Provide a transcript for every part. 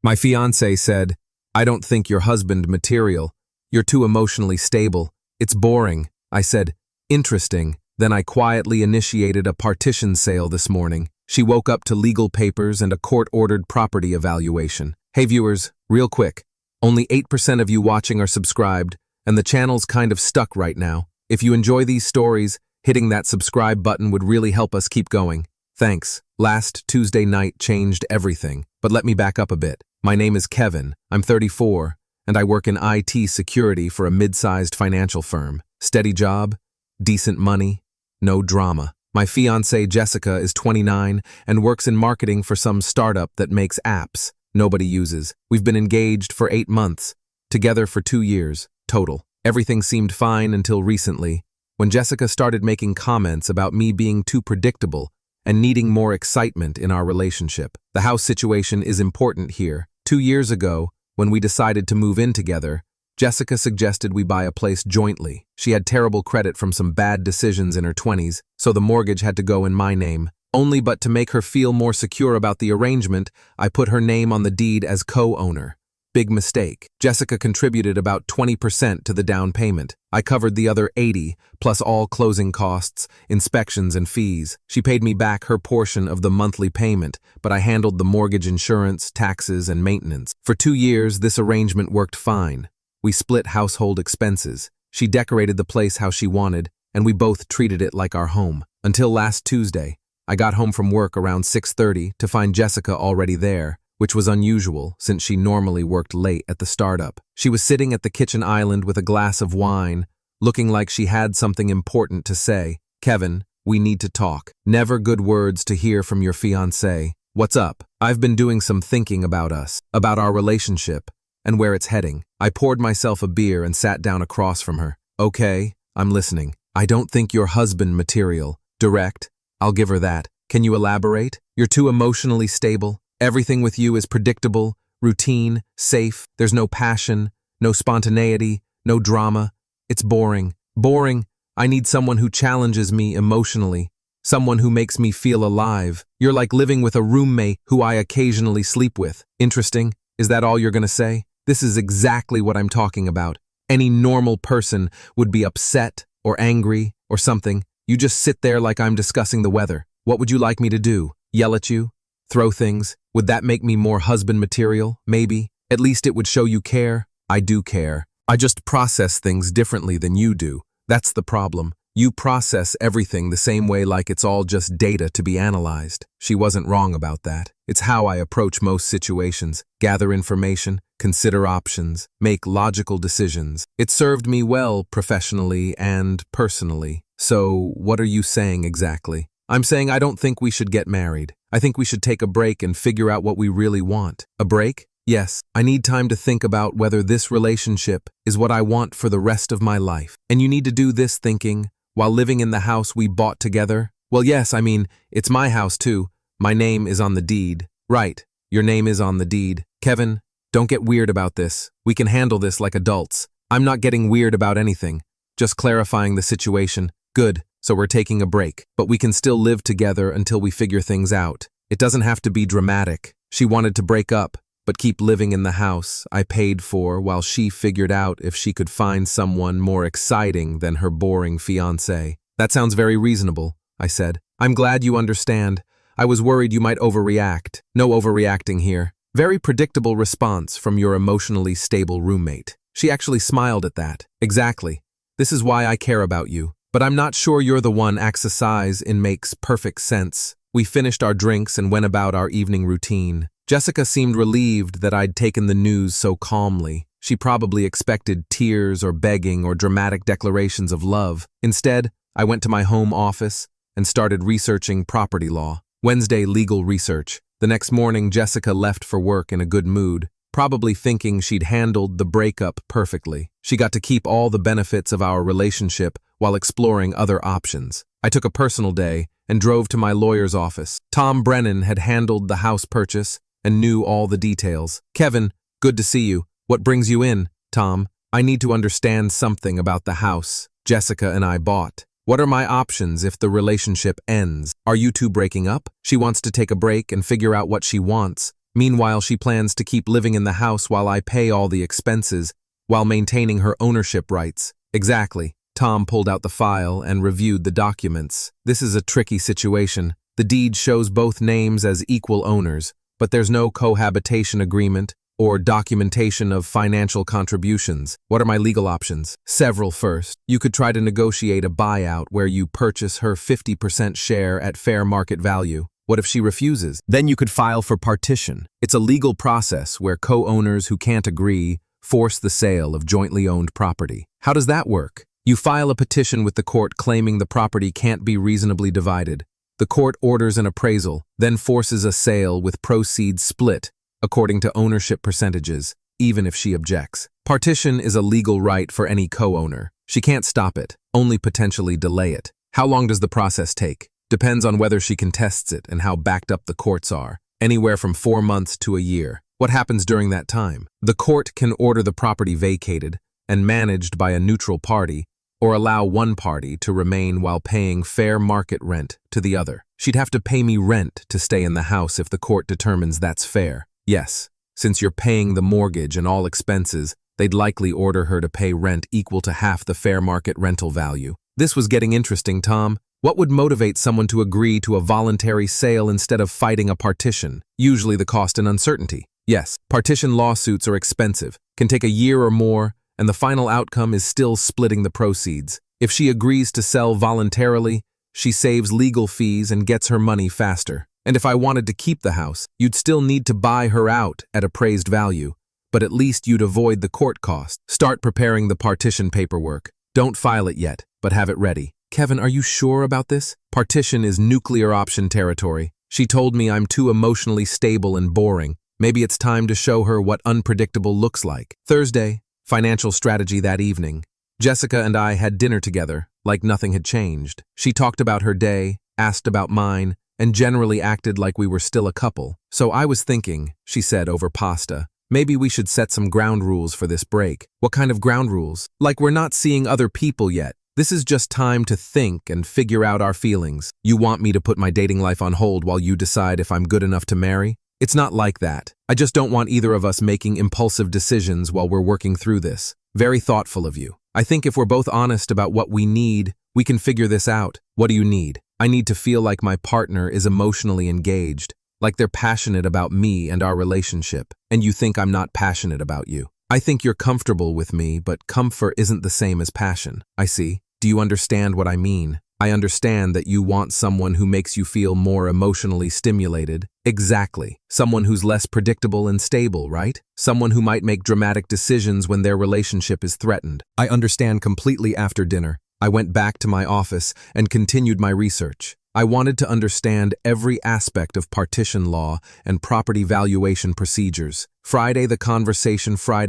My fiancé said, "I don't think your husband material. You're too emotionally stable. It's boring." I said, "Interesting." Then I quietly initiated a partition sale this morning. She woke up to legal papers and a court-ordered property evaluation. Hey viewers, real quick. Only 8% of you watching are subscribed, and the channel's kind of stuck right now. If you enjoy these stories, hitting that subscribe button would really help us keep going. Thanks. Last Tuesday night changed everything, but let me back up a bit. My name is Kevin, I'm 34, and I work in IT security for a mid-sized financial firm. Steady job, decent money, no drama. My fiancée Jessica is 29 and works in marketing for some startup that makes apps nobody uses. We've been engaged for 8 months, together for 2 years, total. Everything seemed fine until recently, when Jessica started making comments about me being too predictable and needing more excitement in our relationship. The house situation is important here. 2 years ago, when we decided to move in together, Jessica suggested we buy a place jointly. She had terrible credit from some bad decisions in her 20s, so the mortgage had to go in my name. Only but to make her feel more secure about the arrangement, I put her name on the deed as co-owner. Big mistake. Jessica contributed about 20% to the down payment. I covered the other 80, plus all closing costs, inspections, and fees. She paid me back her portion of the monthly payment, but I handled the mortgage insurance, taxes, and maintenance. For 2 years, this arrangement worked fine. We split household expenses. She decorated the place how she wanted, and we both treated it like our home. Until last Tuesday, I got home from work around 6:30 to find Jessica already there, which was unusual since she normally worked late at the startup. She was sitting at the kitchen island with a glass of wine, looking like she had something important to say. "Kevin, we need to talk." Never good words to hear from your fiancé. "What's up?" "I've been doing some thinking about us, about our relationship, and where it's heading." I poured myself a beer and sat down across from her. "Okay, I'm listening." "I don't think you're husband material." "Direct. I'll give her that. Can you elaborate?" "You're too emotionally stable. Everything with you is predictable, routine, safe. There's no passion, no spontaneity, no drama. It's boring. Boring. I need someone who challenges me emotionally, someone who makes me feel alive. You're like living with a roommate who I occasionally sleep with." "Interesting. Is that all you're gonna say?" "This is exactly what I'm talking about. Any normal person would be upset or angry or something. You just sit there like I'm discussing the weather. What would you like me to do? Yell at you? Throw things? Would that make me more husband material? Maybe. At least it would show you care." "I do care. I just process things differently than you do. That's the problem. You process everything the same way, like it's all just data to be analyzed." She wasn't wrong about that. It's how I approach most situations. Gather information, consider options, make logical decisions. It served me well professionally and personally. "So, what are you saying exactly?" "I'm saying I don't think we should get married. I think we should take a break and figure out what we really want." "A break?" "Yes. I need time to think about whether this relationship is what I want for the rest of my life." "And you need to do this thinking while living in the house we bought together?" "Well, yes, I mean, it's my house too. My name is on the deed." "Right. Your name is on the deed." "Kevin, don't get weird about this. We can handle this like adults." "I'm not getting weird about anything. Just clarifying the situation." "Good. So we're taking a break, but we can still live together until we figure things out. It doesn't have to be dramatic." She wanted to break up, but keep living in the house I paid for while she figured out if she could find someone more exciting than her boring fiancé. "That sounds very reasonable," I said. "I'm glad you understand. I was worried you might overreact." "No overreacting here." "Very predictable response from your emotionally stable roommate." She actually smiled at that. "Exactly. This is why I care about you. But I'm not sure you're the one exercise in makes perfect sense." We finished our drinks and went about our evening routine. Jessica seemed relieved that I'd taken the news so calmly. She probably expected tears or begging or dramatic declarations of love. Instead, I went to my home office and started researching property law. Wednesday legal research. The next morning, Jessica left for work in a good mood, probably thinking she'd handled the breakup perfectly. She got to keep all the benefits of our relationship while exploring other options. I took a personal day and drove to my lawyer's office. Tom Brennan had handled the house purchase and knew all the details. "Kevin, good to see you. What brings you in?" "Tom, I need to understand something about the house Jessica and I bought. What are my options if the relationship ends? Are you two breaking up?" "She wants to take a break and figure out what she wants. Meanwhile, she plans to keep living in the house while I pay all the expenses, while maintaining her ownership rights. Exactly. Tom pulled out the file and reviewed the documents. This is a tricky situation. The deed shows both names as equal owners, but there's no cohabitation agreement or documentation of financial contributions. What are my legal options? Several. First, you could try to negotiate a buyout where you purchase her 50% share at fair market value. What if she refuses? Then you could file for partition. It's a legal process where co-owners who can't agree force the sale of jointly owned property. How does that work? You file a petition with the court claiming the property can't be reasonably divided. The court orders an appraisal, then forces a sale with proceeds split according to ownership percentages, even if she objects. Partition is a legal right for any co-owner. She can't stop it, only potentially delay it. How long does the process take? Depends on whether she contests it and how backed up the courts are. Anywhere from 4 months to a year. What happens during that time? The court can order the property vacated and managed by a neutral party, or allow one party to remain while paying fair market rent to the other. She'd have to pay me rent to stay in the house if the court determines that's fair. Yes, since you're paying the mortgage and all expenses, they'd likely order her to pay rent equal to half the fair market rental value. This was getting interesting, Tom. What would motivate someone to agree to a voluntary sale instead of fighting a partition? Usually the cost and uncertainty. Yes, partition lawsuits are expensive, can take a year or more, and the final outcome is still splitting the proceeds. If she agrees to sell voluntarily, she saves legal fees and gets her money faster. And if I wanted to keep the house, you'd still need to buy her out at appraised value, but at least you'd avoid the court cost. Start preparing the partition paperwork. Don't file it yet, but have it ready. Kevin, are you sure about this? Partition is nuclear option territory. She told me I'm too emotionally stable and boring. Maybe it's time to show her what unpredictable looks like. Thursday, financial strategy that evening. Jessica and I had dinner together, like nothing had changed. She talked about her day, asked about mine, and generally acted like we were still a couple. So I was thinking, she said over pasta, maybe we should set some ground rules for this break. What kind of ground rules? Like we're not seeing other people yet. This is just time to think and figure out our feelings. You want me to put my dating life on hold while you decide if I'm good enough to marry? It's not like that. I just don't want either of us making impulsive decisions while we're working through this. Very thoughtful of you. I think if we're both honest about what we need, we can figure this out. What do you need? I need to feel like my partner is emotionally engaged, like they're passionate about me and our relationship, and you think I'm not passionate about you. I think you're comfortable with me, but comfort isn't the same as passion. I see. Do you understand what I mean? I understand that you want someone who makes you feel more emotionally stimulated. Exactly. Someone who's less predictable and stable, right? Someone who might make dramatic decisions when their relationship is threatened. I understand completely. After dinner, I went back to my office and continued my research. I wanted to understand every aspect of partition law and property valuation procedures. Friday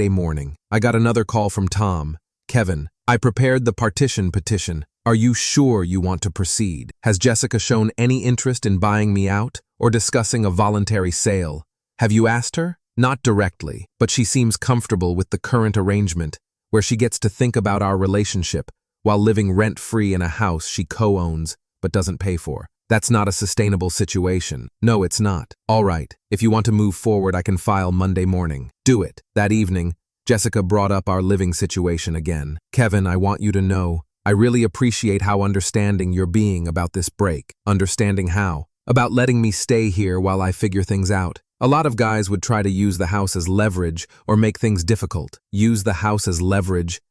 morning, I got another call from Tom. Kevin, I prepared the partition petition. Are you sure you want to proceed? Has Jessica shown any interest in buying me out or discussing a voluntary sale? Have you asked her? Not directly, but she seems comfortable with the current arrangement, where she gets to think about our relationship while living rent-free in a house she co-owns but doesn't pay for. That's not a sustainable situation. No, it's not. All right, if you want to move forward, I can file Monday morning. Do it. That evening, Jessica brought up our living situation again. Kevin, I want you to know, I really appreciate how understanding you're being about this break. Understanding how? About letting me stay here while I figure things out. A lot of guys would try to use the house as leverage or make things difficult. Use the house as leverage,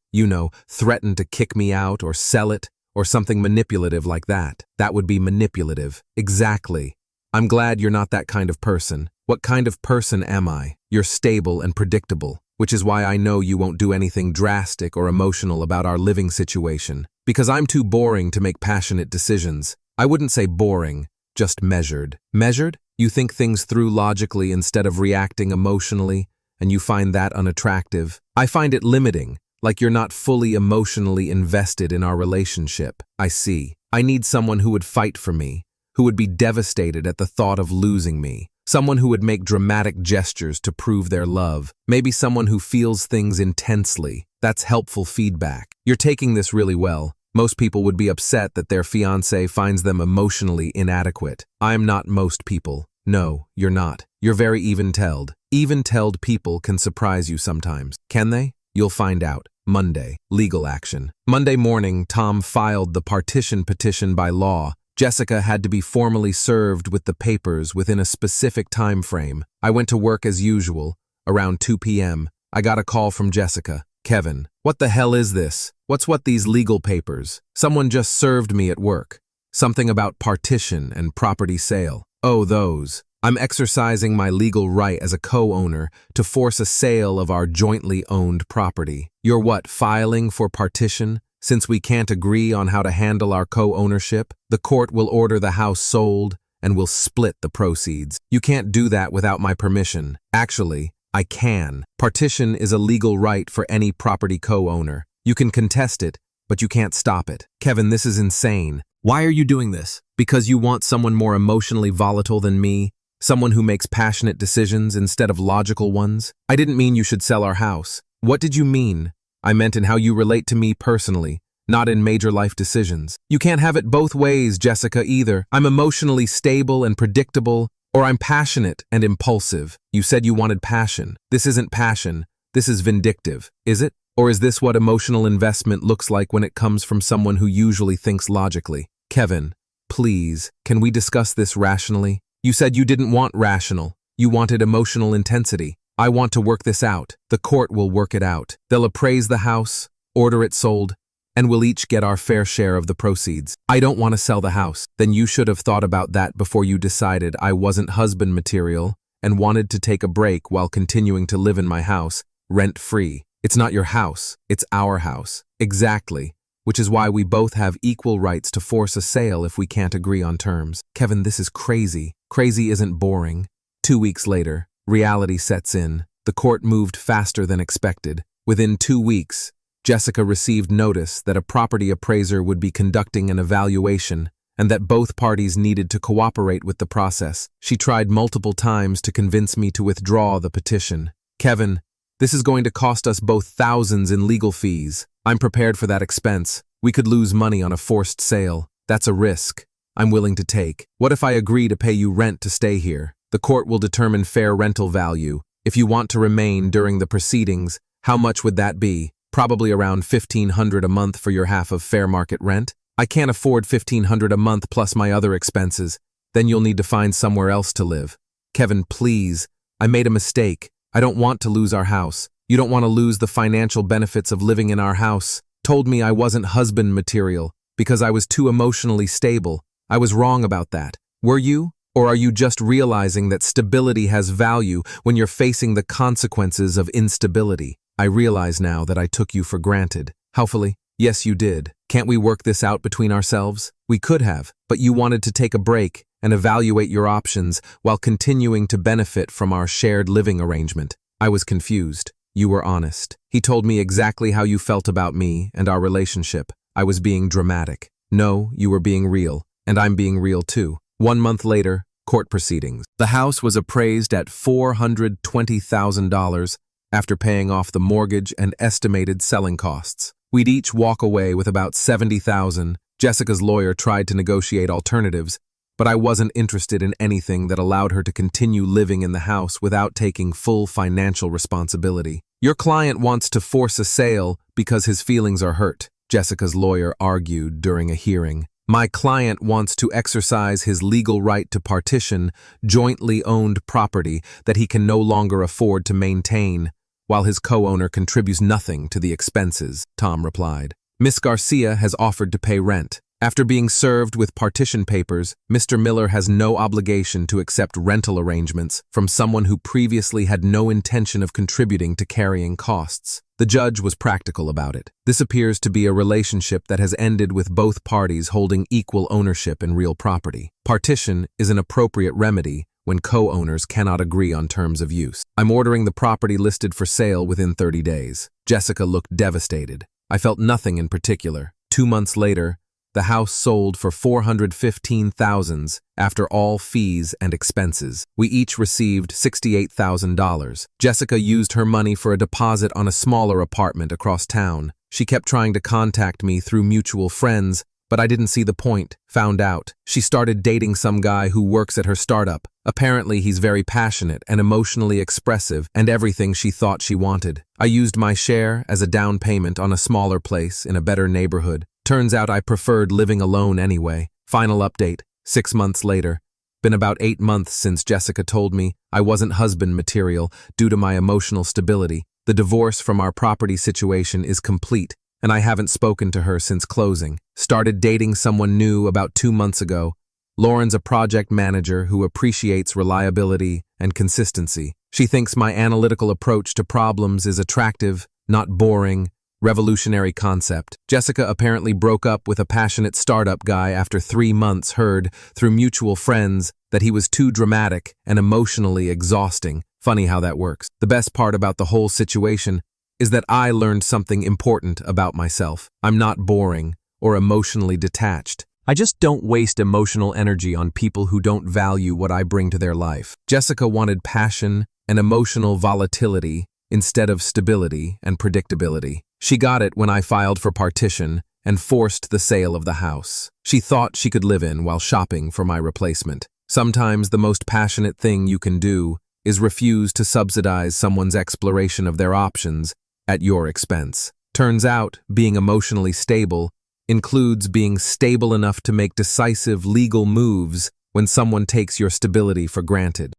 threaten to kick me out or sell it, or something manipulative like that. That would be manipulative. Exactly. I'm glad you're not that kind of person. What kind of person am I? You're stable and predictable, which is why I know you won't do anything drastic or emotional about our living situation. Because I'm too boring to make passionate decisions. I wouldn't say boring, just measured. Measured? You think things through logically instead of reacting emotionally, and you find that unattractive. I find it limiting. Like you're not fully emotionally invested in our relationship. I see. I need someone who would fight for me, who would be devastated at the thought of losing me. Someone who would make dramatic gestures to prove their love. Maybe someone who feels things intensely. That's helpful feedback. You're taking this really well. Most people would be upset that their fiancé finds them emotionally inadequate. I'm not most people. No, you're not. You're very even-tailed. Even-tailed people can surprise you sometimes. Can they? You'll find out. Monday, legal action. Monday morning, Tom filed the partition petition by law. Jessica had to be formally served with the papers within a specific time frame. I went to work as usual. Around 2 p.m., I got a call from Jessica. Kevin, what the hell is this? What's these legal papers? Someone just served me at work. Something about partition and property sale. Oh, those. I'm exercising my legal right as a co-owner to force a sale of our jointly owned property. You're what, filing for partition? Since we can't agree on how to handle our co-ownership, the court will order the house sold and we'll split the proceeds. You can't do that without my permission. Actually, I can. Partition is a legal right for any property co-owner. You can contest it, but you can't stop it. Kevin, this is insane. Why are you doing this? Because you want someone more emotionally volatile than me? Someone who makes passionate decisions instead of logical ones? I didn't mean you should sell our house. What did you mean? I meant in how you relate to me personally, not in major life decisions. You can't have it both ways, Jessica, either. I'm emotionally stable and predictable, or I'm passionate and impulsive. You said you wanted passion. This isn't passion. This is vindictive. Is it? Or is this what emotional investment looks like when it comes from someone who usually thinks logically? Kevin, please, can we discuss this rationally? You said you didn't want rational. You wanted emotional intensity. I want to work this out. The court will work it out. They'll appraise the house, order it sold, and we'll each get our fair share of the proceeds. I don't want to sell the house. Then you should have thought about that before you decided I wasn't husband material and wanted to take a break while continuing to live in my house, rent-free. It's not your house. It's our house. Exactly. Which is why we both have equal rights to force a sale if we can't agree on terms. Kevin, this is crazy. Crazy isn't boring. 2 weeks later, reality sets in. The court moved faster than expected. Within 2 weeks, Jessica received notice that a property appraiser would be conducting an evaluation and that both parties needed to cooperate with the process. She tried multiple times to convince me to withdraw the petition. Kevin, this is going to cost us both thousands in legal fees. I'm prepared for that expense. We could lose money on a forced sale. That's a risk I'm willing to take. What if I agree to pay you rent to stay here? The court will determine fair rental value. If you want to remain during the proceedings, how much would that be? Probably around $1,500 a month for your half of fair market rent. I can't afford $1,500 a month plus my other expenses. Then you'll need to find somewhere else to live. Kevin, please. I made a mistake. I don't want to lose our house. You don't want to lose the financial benefits of living in our house. Told me I wasn't husband material because I was too emotionally stable. I was wrong about that. Were you? Or are you just realizing that stability has value when you're facing the consequences of instability? I realize now that I took you for granted. Hopefully, yes, you did. Can't we work this out between ourselves? We could have, but you wanted to take a break and evaluate your options while continuing to benefit from our shared living arrangement. I was confused. You were honest. He told me exactly how you felt about me and our relationship. I was being dramatic. No, you were being real, and I'm being real too. 1 month later, court proceedings. The house was appraised at $420,000 after paying off the mortgage and estimated selling costs. We'd each walk away with about $70,000. Jessica's lawyer tried to negotiate alternatives, but I wasn't interested in anything that allowed her to continue living in the house without taking full financial responsibility. Your client wants to force a sale because his feelings are hurt, Jessica's lawyer argued during a hearing. My client wants to exercise his legal right to partition jointly owned property that he can no longer afford to maintain, while his co-owner contributes nothing to the expenses, Tom replied. Miss Garcia has offered to pay rent. After being served with partition papers, Mr. Miller has no obligation to accept rental arrangements from someone who previously had no intention of contributing to carrying costs. The judge was practical about it. This appears to be a relationship that has ended with both parties holding equal ownership in real property. Partition is an appropriate remedy when co-owners cannot agree on terms of use. I'm ordering the property listed for sale within 30 days. Jessica looked devastated. I felt nothing in particular. 2 months later, the house sold for $415,000 after all fees and expenses. We each received $68,000. Jessica used her money for a deposit on a smaller apartment across town. She kept trying to contact me through mutual friends, but I didn't see the point. Found out. She started dating some guy who works at her startup. Apparently, he's very passionate and emotionally expressive and everything she thought she wanted. I used my share as a down payment on a smaller place in a better neighborhood. Turns out I preferred living alone anyway. Final update, 6 months later. Been about 8 months since Jessica told me I wasn't husband material due to my emotional stability. The divorce from our property situation is complete, and I haven't spoken to her since closing. Started dating someone new about 2 months ago. Lauren's a project manager who appreciates reliability and consistency. She thinks my analytical approach to problems is attractive, not boring, revolutionary concept. Jessica apparently broke up with a passionate startup guy after 3 months, heard through mutual friends that he was too dramatic and emotionally exhausting. Funny how that works. The best part about the whole situation is that I learned something important about myself. I'm not boring or emotionally detached. I just don't waste emotional energy on people who don't value what I bring to their life. Jessica wanted passion and emotional volatility instead of stability and predictability. She got it when I filed for partition and forced the sale of the house she thought she could live in while shopping for my replacement. Sometimes the most passionate thing you can do is refuse to subsidize someone's exploration of their options at your expense. Turns out, being emotionally stable includes being stable enough to make decisive legal moves when someone takes your stability for granted.